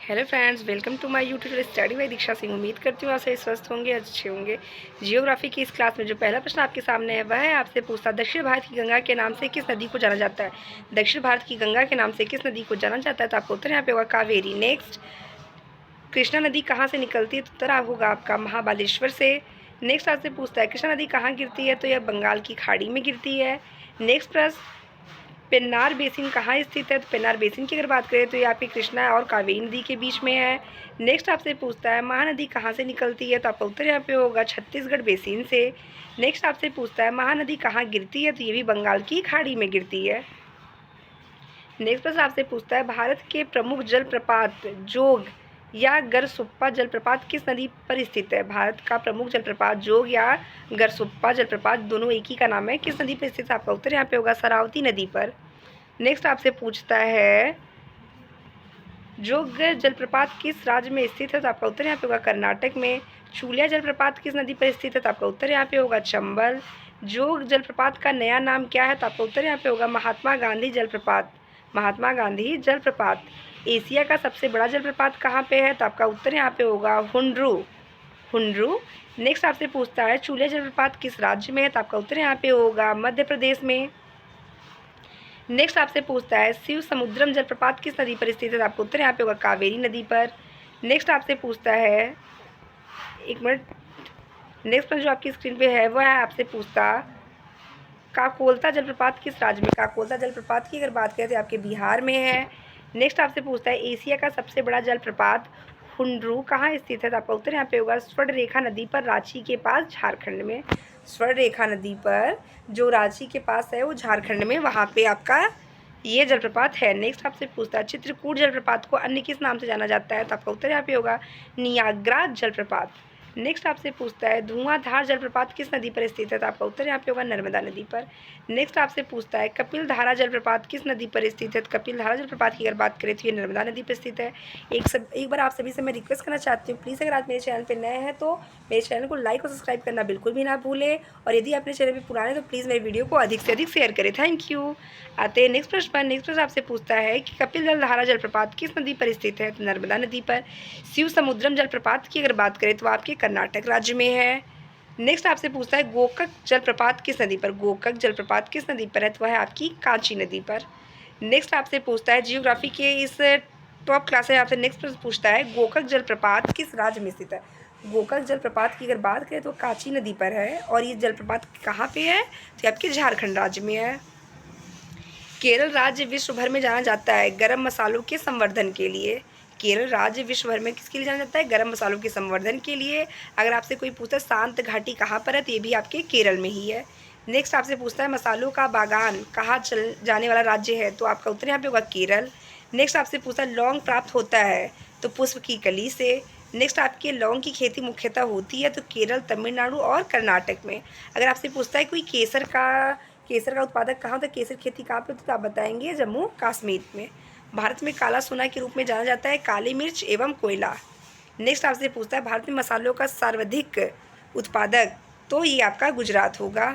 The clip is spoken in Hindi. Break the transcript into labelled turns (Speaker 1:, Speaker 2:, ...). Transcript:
Speaker 1: Hello friends, welcome to my YouTube study by Diksha Singh. उम्मीद करती हूँ आप सही स्वस्थ होंगे, अच्छे होंगे। जियोग्राफी की इस क्लास में जो पहला प्रश्न आपके सामने है वह है आपसे पूछता दक्षिण भारत की गंगा के नाम से किस नदी को जाना जाता है। दक्षिण भारत की गंगा के नाम से किस नदी को जाना जाता है, तो आपका उत्तर यहाँ पे होगा कावेरी। नेक्स्ट, कृष्णा नदी कहाँ से निकलती है, तो उत्तर होगा आपका महाबालेश्वर से। नेक्स्ट आपसे पूछता है कृष्णा नदी कहाँ गिरती है, तो यह बंगाल की खाड़ी में गिरती है। नेक्स्ट प्रश्न, पेन्नार बेसिन कहाँ स्थित है, तो पेन्नार बेसिन की अगर बात करें तो ये आपकी कृष्णा और कावेरी नदी के बीच में है। नेक्स्ट आपसे पूछता है महानदी कहाँ से निकलती है, तो आपका उत्तर यहाँ पे होगा छत्तीसगढ़ बेसिन से। नेक्स्ट आपसे पूछता है महानदी कहाँ गिरती है, तो ये भी बंगाल की खाड़ी में गिरती है। नेक्स्ट प्रश्न आपसे पूछता है भारत के प्रमुख जलप्रपात जोग या गरसुप्पा जलप्रपात किस नदी पर स्थित है। भारत का प्रमुख जलप्रपात जोग या गरसुप्पा जलप्रपात दोनों एक ही का नाम है, किस नदी पर स्थित है, आपका उत्तर यहाँ पे होगा शरावती नदी पर। नेक्स्ट आपसे पूछता है जोग जलप्रपात किस राज्य में स्थित है, तो आपका उत्तर यहाँ पे होगा कर्नाटक में। चूलिया जलप्रपात किस नदी पर स्थित है, तो आपका उत्तर यहाँ पे होगा चंबल। जोग जलप्रपात का नया नाम क्या है, तो आपका उत्तर यहाँ पे होगा महात्मा गांधी जलप्रपात। महात्मा गांधी जलप्रपात। एशिया का सबसे बड़ा जलप्रपात कहाँ पे है, तो आपका उत्तर यहाँ पे होगा हुंड्रू। हुंड्रू। नेक्स्ट आपसे पूछता है चूलिया जलप्रपात किस राज्य में है, तो आपका उत्तर यहाँ पे होगा मध्य प्रदेश में। नेक्स्ट आपसे पूछता है शिव समुद्रम जलप्रपात किस नदी पर स्थित है, तो आपका उत्तर यहाँ पे होगा कावेरी नदी पर। नेक्स्ट आपसे पूछता है, एक मिनट, नेक्स्ट जो आपकी स्क्रीन पे है वह है आपसे पूछता काकोलता जलप्रपात किस राज्य में। काकोलता जलप्रपात की अगर बात करें तो आपके बिहार में है। नेक्स्ट आपसे पूछता है एशिया का सबसे बड़ा जलप्रपात हुंड्रू कहाँ स्थित है, तो आपका उत्तर यहाँ पे होगा स्वर्णरेखा नदी पर, रांची के पास, झारखंड में। स्वर्णरेखा नदी पर जो रांची के पास है वो झारखंड में, वहाँ पे आपका ये जलप्रपात है। नेक्स्ट आपसे पूछता है चित्रकूट जलप्रपात को अन्य किस नाम से जाना जाता है, तो आपका उत्तर यहाँ पे होगा नियाग्रा जलप्रपात। नेक्स्ट आपसे पूछता है धुआंधार जलप्रपात किस नदी पर स्थित है, तो आपका उत्तर यहाँ पे होगा नर्मदा नदी पर। नेक्स्ट आपसे पूछता है कपिल धारा जलप्रपात किस नदी पर स्थित है, तो कपिल धारा जलप्रपात की अगर बात करें तो ये नर्मदा नदी पर स्थित है। एक बार आप सभी से मैं रिक्वेस्ट करना चाहती हूँ, प्लीज़ अगर आप मेरे चैनल पर नए हैं तो मेरे चैनल को लाइक और सब्सक्राइब करना बिल्कुल भी ना भूलें, और यदि आप मेरे चैनल पर पुराने तो प्लीज़ मेरे वीडियो को अधिक से अधिक शेयर करें। Thank you. आते हैं नेक्स्ट प्रश्न पर। नेक्स्ट प्रश्न आपसे पूछता है कि कपिल धारा जलप्रपात किस नदी पर स्थित है, तो नर्मदा नदी पर। शिव समुद्रम जलप्रपात की अगर बात करें तो आपके कर्नाटक राज्य में है। नेक्स्ट आपसे पूछता है गोकक जलप्रपात किस नदी पर। गोकक जलप्रपात किस नदी पर है, तो वह है आपकी कांची नदी पर। नेक्स्ट आपसे पूछता है जियोग्राफी के इस टॉप क्लास है, आपसे नेक्स्ट प्रश्न पूछता है गोकक जलप्रपात किस राज्य में स्थित है। गोकक जलप्रपात की अगर बात करें तो कांची नदी पर है, और ये जलप्रपात कहाँ पे है, तो आपके झारखंड राज्य में है। केरल राज्य विश्व भर में जाना जाता है गरम मसालों के संवर्धन के लिए। केरल राज्य विश्व भर में किसके लिए जाना जाता है, गरम मसालों के संवर्धन के लिए। अगर आपसे कोई पूछता है शांत घाटी कहाँ पर है, तो ये भी आपके केरल में ही है। नेक्स्ट आपसे पूछता है मसालों का बागान कहाँ चल जाने वाला राज्य है, तो आपका उत्तर यहाँ पे होगा केरल। नेक्स्ट आपसे पूछता है लौंग प्राप्त होता है, तो पुष्प की कली से। नेक्स्ट आपके लौंग की खेती मुख्यतः होती है तो केरल, तमिलनाडु और कर्नाटक में। अगर आपसे पूछता है कोई केसर का उत्पादक कहाँ होता है, केसर खेती कहाँ पे होती है, तो आप बताएंगे जम्मू कश्मीर में। भारत में काला सोना के रूप में जाना जाता है काली मिर्च एवं कोयला। नेक्स्ट आपसे पूछता है भारत में मसालों का सर्वाधिक उत्पादक, तो ये आपका गुजरात होगा।